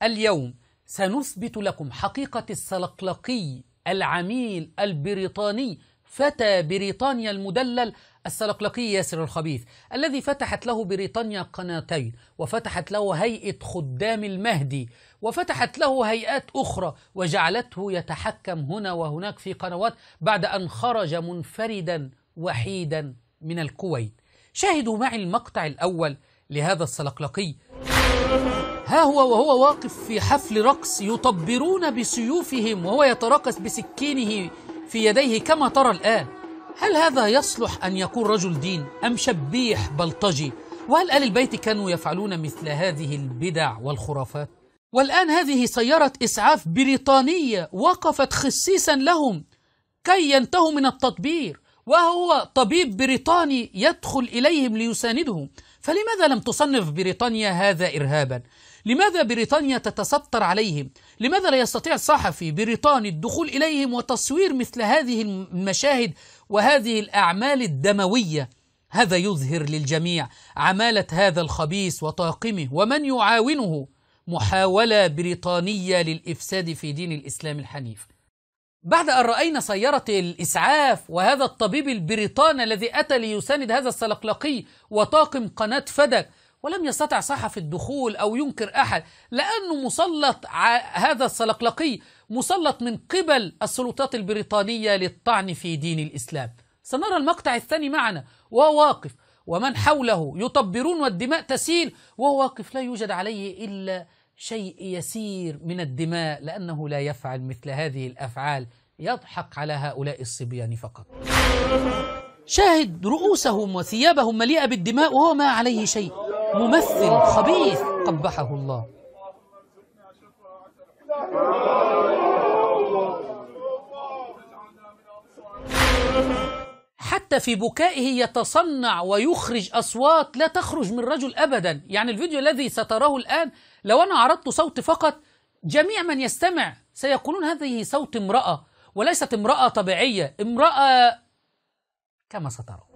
اليوم سنثبت لكم حقيقة السلقلقي العميل البريطاني فتى بريطانيا المدلل السلقلقي ياسر الخبيث، الذي فتحت له بريطانيا قناتين، وفتحت له هيئة خدام المهدي، وفتحت له هيئات أخرى، وجعلته يتحكم هنا وهناك في قنوات بعد أن خرج منفردا وحيدا من الكويت. شاهدوا معي المقطع الأول لهذا السلقلقي. ها هو وهو واقف في حفل رقص، يطبرون بسيوفهم وهو يترقص بسكينه في يديه كما ترى الآن. هل هذا يصلح أن يكون رجل دين أم شبيح بلطجي؟ وهل آل البيت كانوا يفعلون مثل هذه البدع والخرافات؟ والآن هذه سيارة إسعاف بريطانية وقفت خصيصا لهم كي ينتهوا من التطبير، وهو طبيب بريطاني يدخل إليهم ليساندهم. فلماذا لم تصنف بريطانيا هذا إرهابا؟ لماذا بريطانيا تتستر عليهم؟ لماذا لا يستطيع صحفي بريطاني الدخول إليهم وتصوير مثل هذه المشاهد وهذه الأعمال الدموية؟ هذا يظهر للجميع عمالة هذا الخبيث وطاقمه ومن يعاونه، محاولة بريطانية للإفساد في دين الإسلام الحنيف. بعد أن رأينا سيارة الإسعاف وهذا الطبيب البريطاني الذي أتى ليساند هذا السلقلقي وطاقم قناة فدك، ولم يستطع صحفي الدخول أو ينكر أحد، لأنه مسلط هذا السلقلقي مسلط من قبل السلطات البريطانية للطعن في دين الإسلام. سنرى المقطع الثاني معنا وهو واقف ومن حوله يطبرون والدماء تسيل، وهو واقف لا يوجد عليه إلا شيء يسير من الدماء، لأنه لا يفعل مثل هذه الأفعال، يضحك على هؤلاء الصبيان فقط. شاهد رؤوسهم وثيابهم مليئة بالدماء وهو ما عليه شيء، ممثل خبيث قبحه الله. حتى في بكائه يتصنع ويخرج أصوات لا تخرج من رجل أبدا. يعني الفيديو الذي ستراه الآن لو أنا عرضت صوت فقط، جميع من يستمع سيقولون هذه صوت امرأة، وليست امرأة طبيعية، امرأة كما ستروا.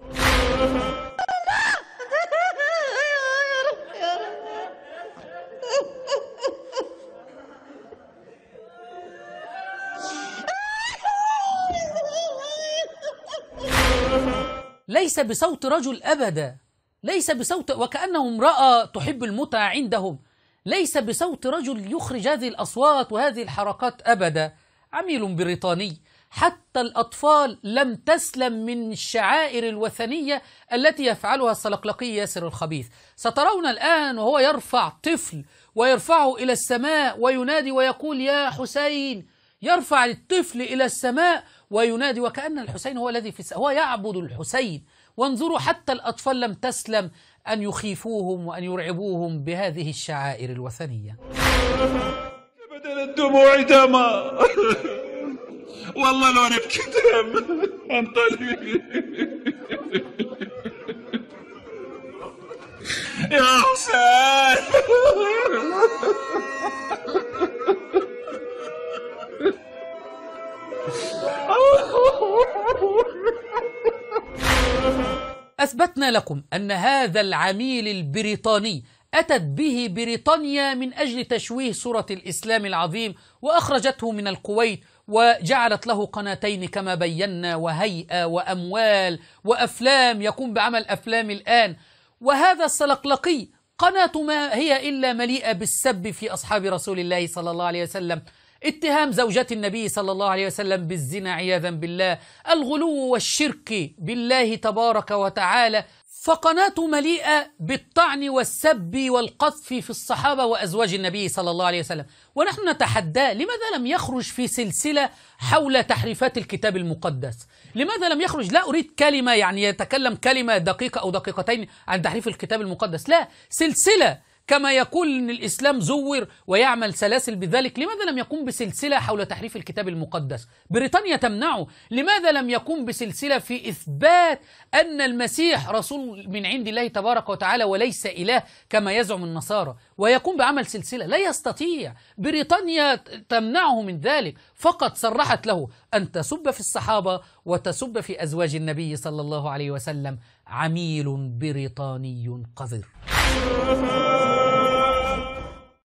ليس بصوت رجل أبدا، ليس بصوت، وكأنه امرأة تحب المتعة عندهم، ليس بصوت رجل يخرج هذه الأصوات وهذه الحركات أبدا. عميل بريطاني. حتى الأطفال لم تسلم من الشعائر الوثنية التي يفعلها السلقلقي ياسر الخبيث. سترون الآن وهو يرفع طفل ويرفعه إلى السماء وينادي ويقول يا حسين، يرفع الطفل إلى السماء وينادي وكأن الحسين هو الذي في السماء، هو يعبد الحسين. وانظروا حتى الأطفال لم تسلم أن يخيفوهم وأن يرعبوهم بهذه الشعائر الوثنية. بدل الدموع دما والله لو نبكي دم انطلي يا حسين. أثبتنا لكم أن هذا العميل البريطاني أتت به بريطانيا من أجل تشويه صورة الإسلام العظيم، وأخرجته من الكويت وجعلت له قناتين كما بينا، وهيئة وأموال وأفلام، يقوم بعمل أفلام الآن. وهذا السلقلقي قناته ما هي إلا مليئة بالسب في أصحاب رسول الله صلى الله عليه وسلم، اتهام زوجات النبي صلى الله عليه وسلم بالزنا عياذا بالله، الغلو والشرك بالله تبارك وتعالى. فقناته مليئة بالطعن والسب والقذف في الصحابة وأزواج النبي صلى الله عليه وسلم. ونحن نتحداه، لماذا لم يخرج في سلسلة حول تحريفات الكتاب المقدس؟ لماذا لم يخرج؟ لا أريد كلمة يعني يتكلم كلمة دقيقة أو دقيقتين عن تحريف الكتاب المقدس، لا، سلسلة كما يقول أن الإسلام زور ويعمل سلاسل بذلك، لماذا لم يقوم بسلسلة حول تحريف الكتاب المقدس؟ بريطانيا تمنعه. لماذا لم يقوم بسلسلة في إثبات أن المسيح رسول من عند الله تبارك وتعالى وليس إله كما يزعم النصارى، ويقوم بعمل سلسلة؟ لا يستطيع. بريطانيا تمنعه من ذلك، فقط صرحت له أن تسب في الصحابة وتسب في أزواج النبي صلى الله عليه وسلم. عميل بريطاني قذر.